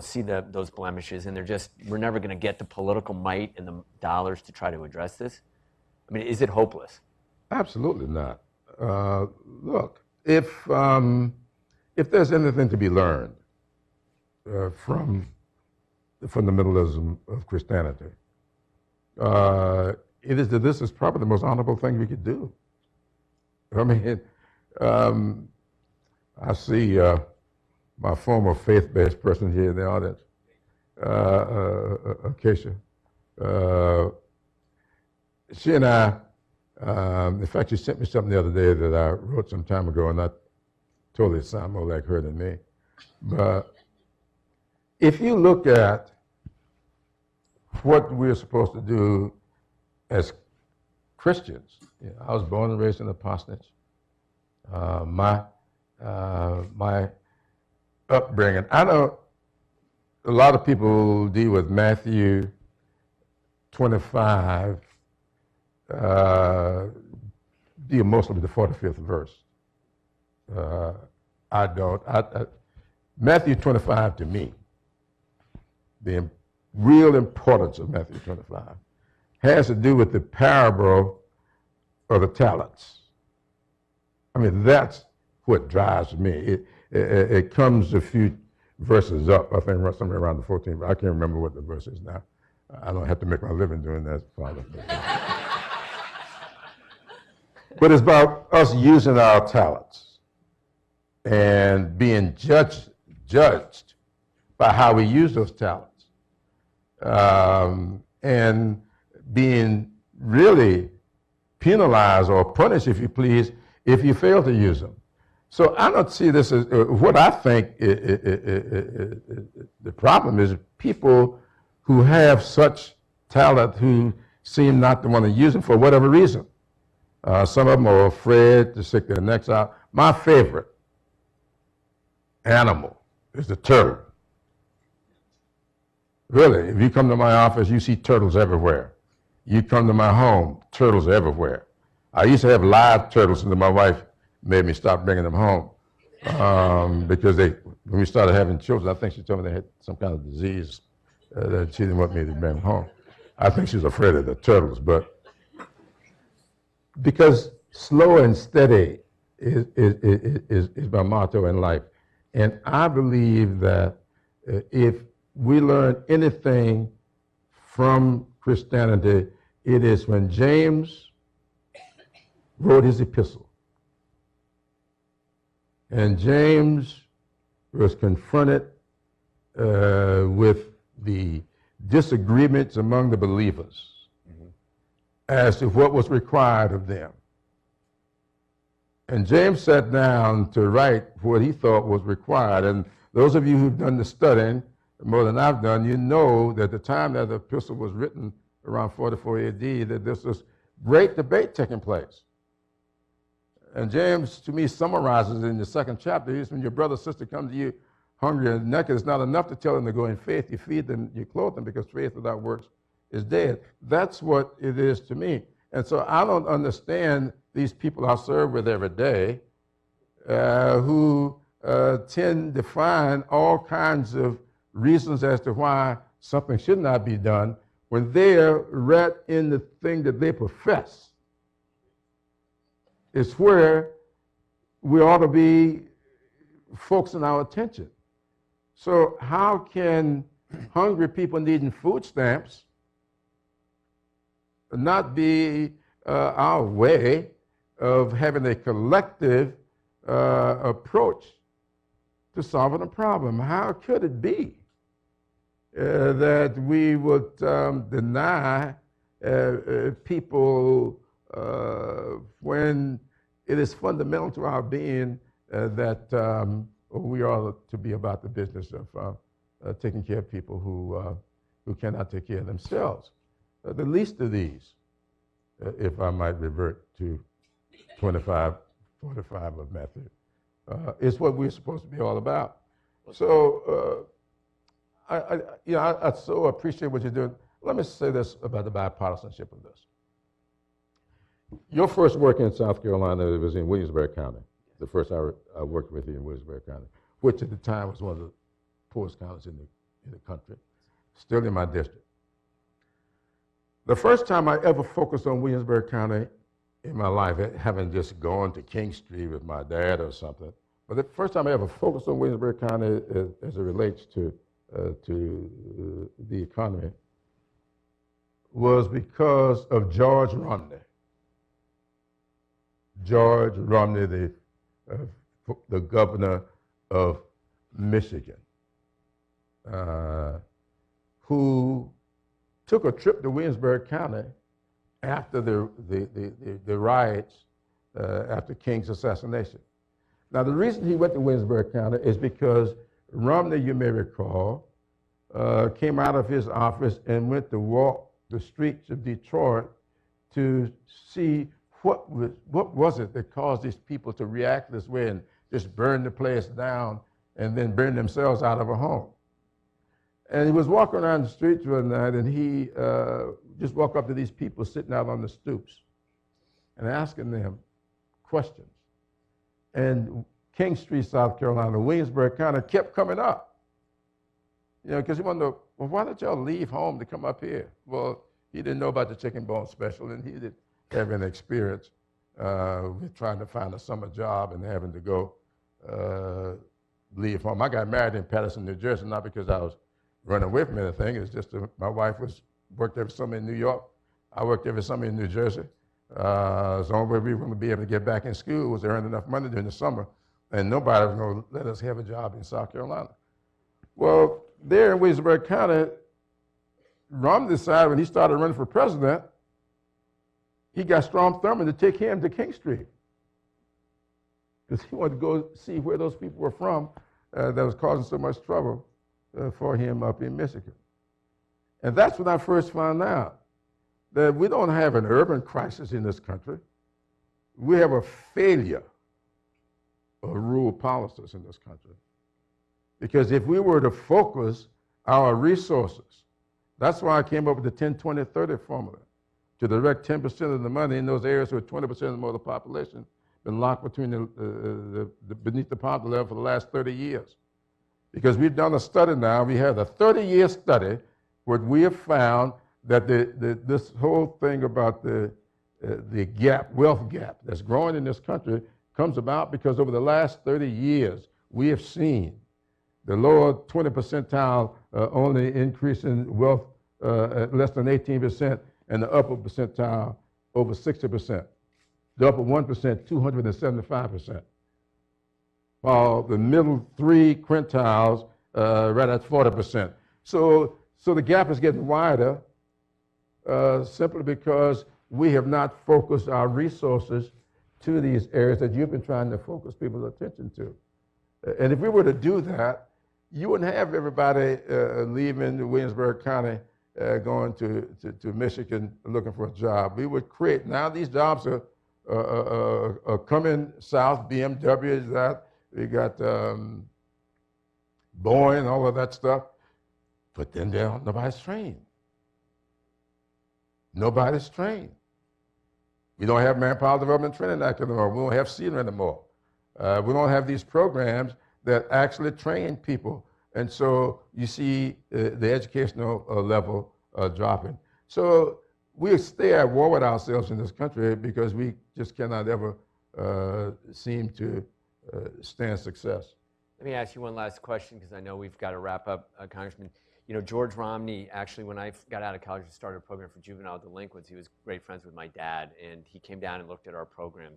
see those blemishes, and we're never going to get the political might and the dollars to try to address this? I mean, is it hopeless? Absolutely not. Look, if there's anything to be learned from the fundamentalism of Christianity, it is that this is probably the most honorable thing we could do. I mean, I see my former faith-based person here in the audience, Acacia. She and I, in fact, she sent me something the other day that I wrote some time ago, and I totally sound more like her than me. But if you look at what we're supposed to do as Christians, I was born and raised in a parsonage. My upbringing, I know a lot of people deal with Matthew 25, deal mostly with the 45th verse. I don't. Matthew 25 to me, the real importance of Matthew 25 has to do with the parable of the talents. I mean, that's what drives me. It comes a few verses up, I think somewhere around the 14th. I can't remember what the verse is now. I don't have to make my living doing that, Father. But it's about us using our talents and being judged by how we use those talents, and being really penalized or punished, if you please, if you fail to use them. So I don't see this as, what I think the problem is people who have such talent who seem not to want to use them for whatever reason. Some of them are afraid to stick their necks out. My favorite animal is the turtle. Really, if you come to my office, you see turtles everywhere. You come to my home, turtles are everywhere. I used to have live turtles until my wife made me stop bringing them home. Because when we started having children, I think she told me they had some kind of disease that she didn't want me to bring them home. I think she was afraid of the turtles, but because slow and steady is my motto in life. And I believe that if we learn anything from Christianity, it is when James wrote his epistle. And James was confronted with the disagreements among the believers as to what was required of them. And James sat down to write what he thought was required. And those of you who've done the studying more than I've done, you know that the time that the epistle was written, around 44 AD, that this was great debate taking place. And James, to me, summarizes in the second chapter. He says, when your brother or sister come to you hungry and naked, it's not enough to tell them to go in faith. You feed them, you clothe them, because faith without works is dead. That's what it is to me. And so I don't understand these people I serve with every day who tend to find all kinds of reasons as to why something should not be done when they're right in the thing that they profess. It's where we ought to be focusing our attention. So how can hungry people needing food stamps not be our way of having a collective approach to solving a problem. How could it be that we would deny people when it is fundamental to our being that we are to be about the business of taking care of people who cannot take care of themselves? The least of these, if I might revert to 25, 45 of method, is what we're supposed to be all about. So I so appreciate what you're doing. Let me say this about the bipartisanship of this. Your first work in South Carolina was in Williamsburg County. The first I worked with you in Williamsburg County, which at the time was one of the poorest counties in the country, still in my district. The first time I ever focused on Williamsburg County in my life, having just gone to King Street with my dad or something, but the first time I ever focused on Williamsburg County as it relates to the economy was because of George Romney. George Romney, the governor of Michigan, who took a trip to Williamsburg County after the riots after King's assassination. Now, the reason he went to Williamsburg County is because Romney, you may recall, came out of his office and went to walk the streets of Detroit to see what was it that caused these people to react this way and just burn the place down and then burn themselves out of a home. And he was walking around the streets one night, and he just walked up to these people sitting out on the stoops and asking them questions. And King Street, South Carolina, Williamsburg County kept coming up. You know, because he wanted to, well, why don't y'all leave home to come up here? Well, he didn't know about the chicken bone special, and he didn't have any experience with trying to find a summer job and having to go leave home. I got married in Patterson, New Jersey, not because I was running away from anything. It's just my wife worked every summer in New York. I worked every summer in New Jersey. The only way we were going to be able to get back in school was to earn enough money during the summer, and nobody was going to let us have a job in South Carolina. Well, there in Williamsburg County, Romney decided when he started running for president, he got Strom Thurmond to take him to King Street because he wanted to go see where those people were from that was causing so much trouble for him up in Michigan. And that's when I first found out that we don't have an urban crisis in this country. We have a failure of rural policies in this country. Because if we were to focus our resources, that's why I came up with the 10-20-30 formula, to direct 10% of the money in those areas where 20% of the more of the population been locked between beneath the poverty level for the last 30 years. Because we've done a study now, we have a 30-year study where we have found that this whole thing about the gap, wealth gap that's growing in this country comes about because over the last 30 years, we have seen the lower 20 percentile only increase in wealth at less than 18%, and the upper percentile over 60%. The upper 1%, 275%. While the middle three quintiles right at 40%. So the gap is getting wider simply because we have not focused our resources to these areas that you've been trying to focus people's attention to. And if we were to do that, you wouldn't have everybody leaving Williamsburg County going to Michigan looking for a job. We would create, now these jobs are coming south, BMW, that. We got Boeing, all of that stuff. But then nobody's trained. Nobody's trained. We don't have Manpower Development Training Act anymore. We don't have CETA anymore. We don't have these programs that actually train people. And so you see the educational level dropping. So we stay at war with ourselves in this country because we just cannot ever seem to stand success. Let me ask you one last question because I know we've got to wrap up, Congressman. You know, George Romney, actually, when I got out of college and started a program for juvenile delinquents, he was great friends with my dad, and he came down and looked at our program.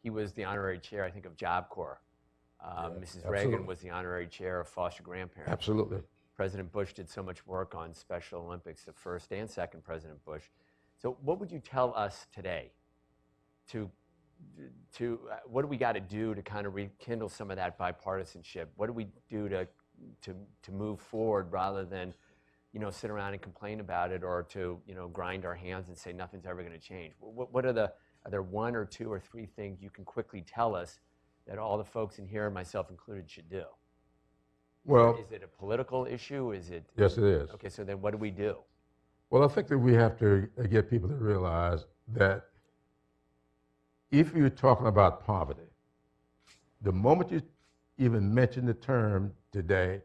He was the honorary chair, I think, of Job Corps. Mrs. Reagan was the honorary chair of foster grandparents. Absolutely. President Bush did so much work on Special Olympics, the first and second President Bush. So what would you tell us today what do we got to do to kind of rekindle some of that bipartisanship? What do we do to move forward rather than, you know, sit around and complain about it, or to, you know, grind our hands and say nothing's ever going to change? What are there one or two or three things you can quickly tell us that all the folks in here, myself included, should do? Well, is it a political issue? Is it? Yes, it is. Okay, so then what do we do? Well, I think that we have to get people to realize that if you're talking about poverty, the moment you even mention the term today,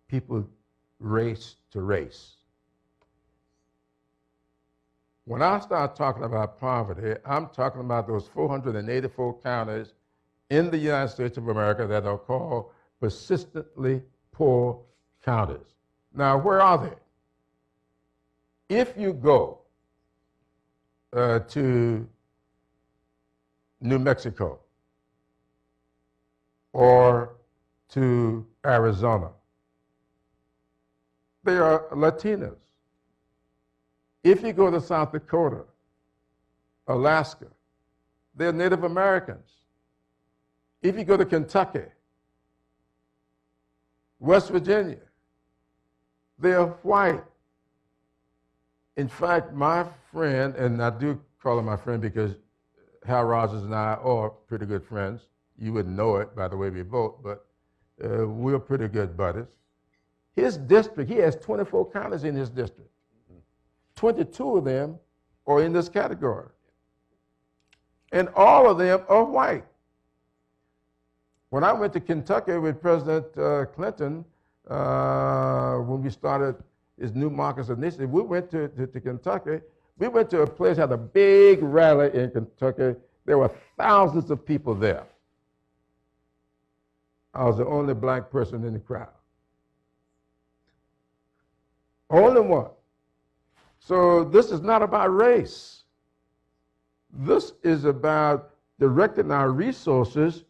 people race to race. When I start talking about poverty, I'm talking about those 484 counties in the United States of America that are called persistently poor counties. Now, where are they? If you go to New Mexico or to Arizona, they are Latinos. If you go to South Dakota, Alaska, they're Native Americans. If you go to Kentucky, West Virginia, they're white. In fact, my friend, and I do call him my friend because Hal Rogers and I are pretty good friends. You wouldn't know it by the way we vote, but we're pretty good buddies. His district, he has 24 counties in his district. 22 of them are in this category. And all of them are white. When I went to Kentucky with President Clinton, when we started his New Markets Initiative, we went to Kentucky. We went to a place that had a big rally in Kentucky. There were thousands of people there. I was the only black person in the crowd. Only one. So this is not about race. This is about directing our resources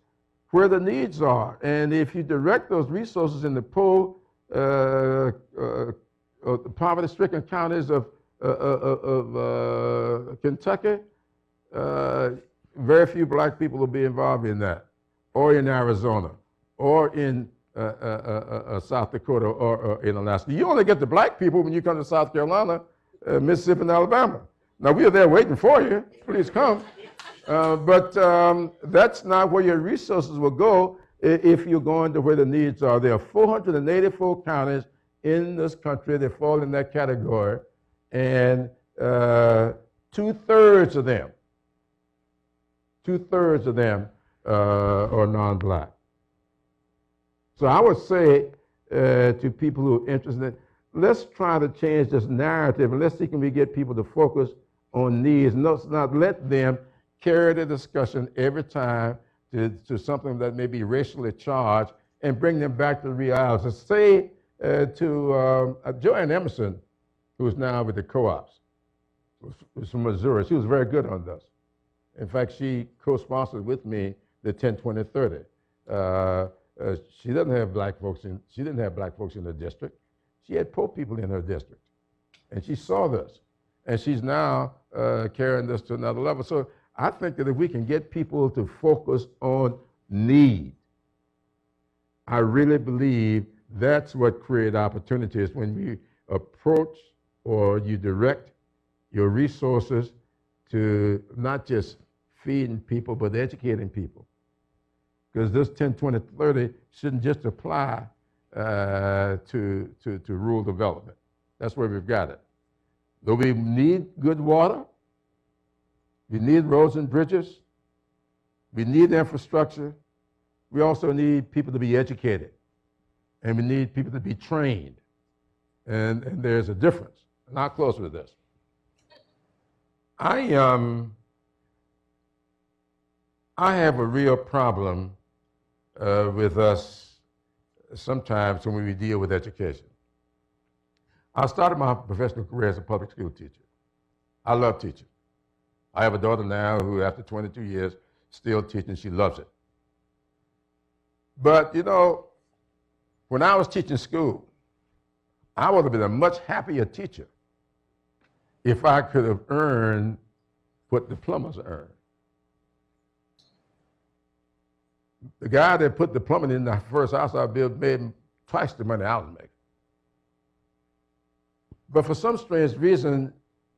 where the needs are. And if you direct those resources in the poor, poverty-stricken counties of Kentucky, very few black people will be involved in that, or in Arizona, or in South Dakota, or in Alaska. You only get the black people when you come to South Carolina, Mississippi, and Alabama. Now, we are there waiting for you. Please come. But that's not where your resources will go if you're going to where the needs are. There are 484 counties in this country that fall in that category, and 2/3 of them, are non-black. So I would say to people who are interested, let's try to change this narrative, and let's see can we get people to focus on needs, and let's not let them carry the discussion every time to something that may be racially charged and bring them back to reality. Say to Joanne Emerson, who is now with the co-ops, was from Missouri. She was very good on this. In fact, she co-sponsored with me the 10-20-30. She doesn't have black folks she didn't have black folks in her district. She had poor people in her district, and she saw this, and she's now carrying this to another level. So I think that if we can get people to focus on need, I really believe that's what creates opportunities when you approach or you direct your resources to not just feeding people, but educating people. Because this 10-20-30 shouldn't just apply to rural development. That's where we've got it. Though we need good water, we need roads and bridges, we need infrastructure, we also need people to be educated, and we need people to be trained. And there's a difference. And I'll close with this. I have a real problem with us sometimes when we deal with education. I started my professional career as a public school teacher. I love teaching. I have a daughter now who, after 22 years, still teaching. She loves it. But, you know, when I was teaching school, I would have been a much happier teacher if I could have earned what the plumbers earn. The guy that put the plumbing in the first house I built made twice the money I was making. But for some strange reason,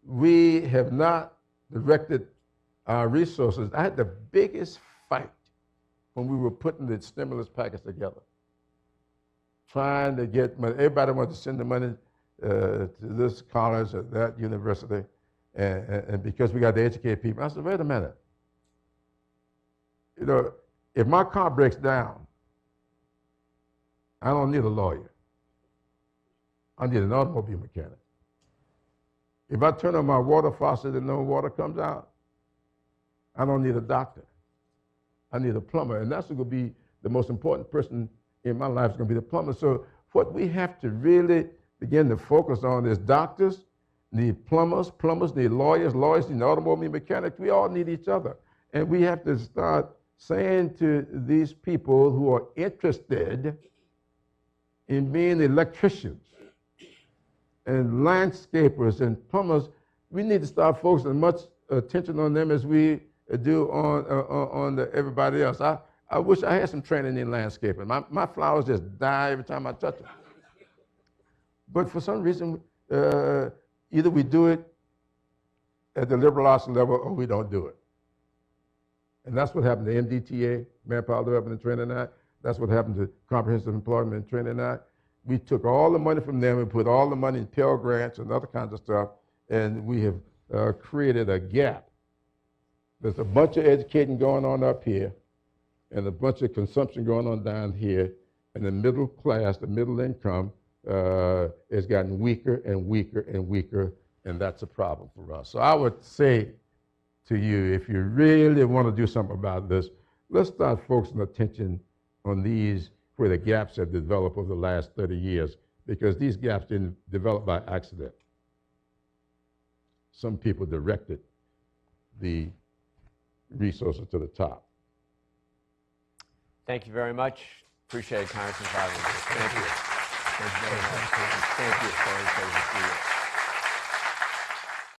we have not directed our resources. I had the biggest fight when we were putting the stimulus package together, trying to get money. Everybody wanted to send the money to this college or that university, and because we got to educate people. I said, wait a minute. You know, if my car breaks down, I don't need a lawyer. I need an automobile mechanic. If I turn on my water faucet and no water comes out, I don't need a doctor. I need a plumber, and that's going to be the most important person in my life is going to be the plumber. So what we have to really begin to focus on is doctors need plumbers, plumbers need lawyers, lawyers need automobile mechanics. We all need each other. And we have to start saying to these people who are interested in being electricians and landscapers and plumbers, we need to start focusing as much attention on them as we do on everybody else. I wish I had some training in landscaping. My flowers just die every time I touch them. But for some reason, either we do it at the liberal arts level or we don't do it. And that's what happened to MDTA, Manpower Development and Training Act. That's what happened to Comprehensive Employment and Training Act. We took all the money from them and put all the money in Pell Grants and other kinds of stuff, and we have created a gap. There's a bunch of educating going on up here and a bunch of consumption going on down here, and the middle class, the middle income, has gotten weaker and weaker and weaker, and that's a problem for us. So I would say to you, if you really want to do something about this, let's start focusing attention on these where the gaps have developed over the last 30 years, because these gaps didn't develop by accident. Some people directed the resources to the top. Thank you very much. Appreciate it, Congressman Clyburn. Thank you. Thank you very much. Thank you. It's always a pleasure to see you.